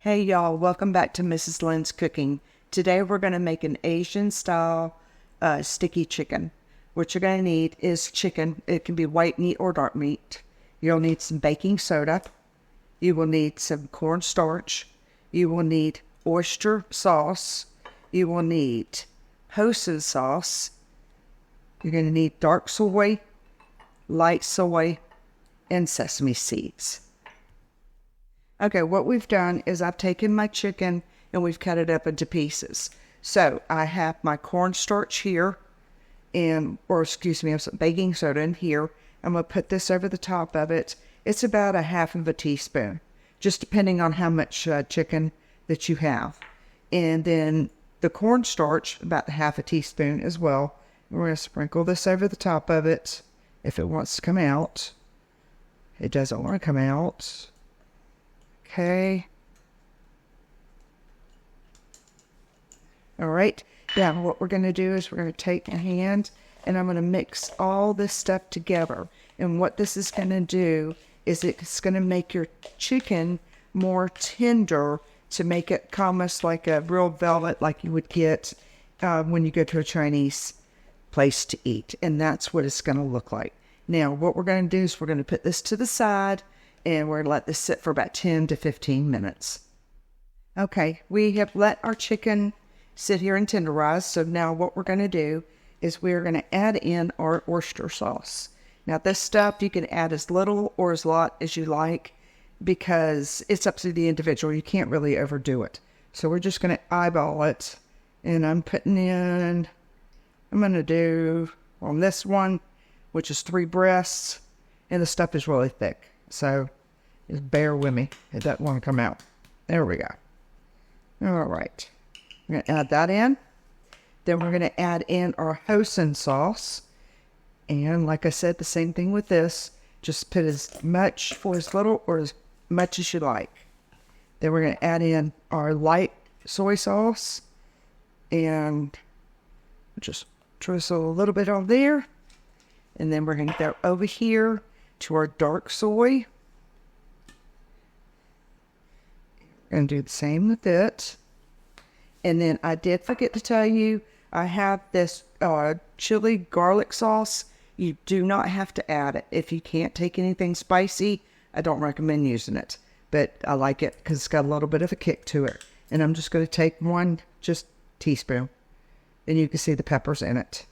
Hey y'all, welcome back to Mrs. Lynn's Cooking. Today we're going to make an Asian style sticky chicken. What you're going to need is chicken. It can be white meat or dark meat. You'll need some baking soda. You will need some cornstarch. You will need oyster sauce. You will need hoisin sauce. You're going to need dark soy, light soy, and sesame seeds. Okay, what we've done is I've taken my chicken and we've cut it up into pieces. So I have my cornstarch here, I have some baking soda in here. I'm going to put this over the top of it. It's about a half of a teaspoon, just depending on how much chicken that you have. And then the cornstarch, about half a teaspoon as well. We're going to sprinkle this over the top of it if it wants to come out. It doesn't want to come out. Okay. All right. Now what we're going to do is we're going to take a hand and I'm going to mix all this stuff together. And what this is going to do is it's going to make your chicken more tender to make it almost like a real velvet like you would get when you go to a Chinese place to eat. And that's what it's going to look like. Now what we're going to do is we're going to put this to the side and we're going to let this sit for about 10 to 15 minutes. Okay, we have let our chicken sit here and tenderize. So now what we're going to do is we're going to add in our oyster sauce. Now this stuff you can add as little or as lot as you like because it's up to the individual. You can't really overdo it. So we're just going to eyeball it. And I'm going to do on this one, which is 3 breasts. And the stuff is really thick. So just bear with me. It doesn't want to come out. There we go. All right. We're going to add that in. Then we're going to add in our hoisin sauce. And like I said, the same thing with this. Just put as much or as little or as much as you like. Then we're going to add in our light soy sauce. And just drizzle a little bit on there. And then we're going to go over here to our dark soy. We're going to do the same with it. And then I did forget to tell you, I have this chili garlic sauce. You do not have to add it. If you can't take anything spicy, I don't recommend using it. But I like it because it's got a little bit of a kick to it. And I'm just going to take one just teaspoon. And you can see the peppers in it.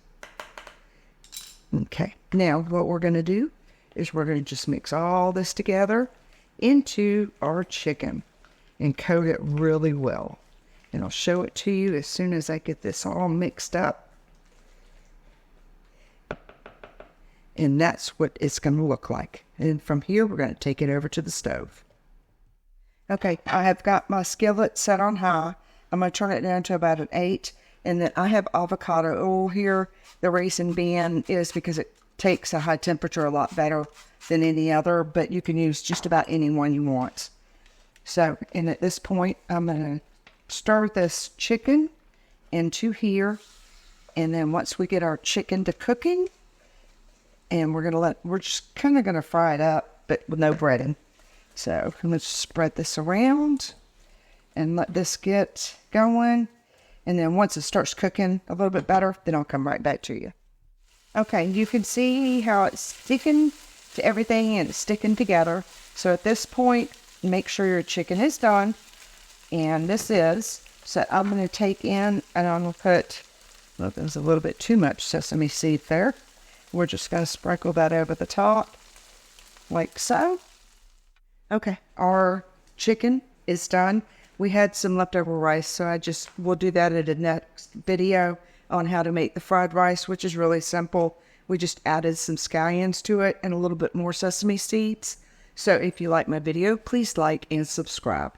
Okay, now what we're going to do is we're going to just mix all this together into our chicken and coat it really well. And I'll show it to you as soon as I get this all mixed up. And that's what it's going to look like. And from here, we're going to take it over to the stove. Okay, I have got my skillet set on high. I'm going to turn it down to about an 8. And then I have avocado oil here. The reason being is because it takes a high temperature a lot better than any other, but you can use just about any one you want. So, and at this point, I'm going to stir this chicken into here. And then once we get our chicken to cooking, and we're just kind of going to fry it up, but with no breading. So I'm going to spread this around and let this get going. And then once it starts cooking a little bit better, then I'll come right back to you. Okay, you can see how it's sticking to everything and it's sticking together. So at this point, make sure your chicken is done. And this is. So I'm going to take in and I'm going to put, well, there's a little bit too much sesame seed there. We're just going to sprinkle that over the top like so. Okay, our chicken is done. We had some leftover rice, so we'll do that in the next video on how to make the fried rice, which is really simple. We just added some scallions to it and a little bit more sesame seeds. So if you like my video, please like and subscribe.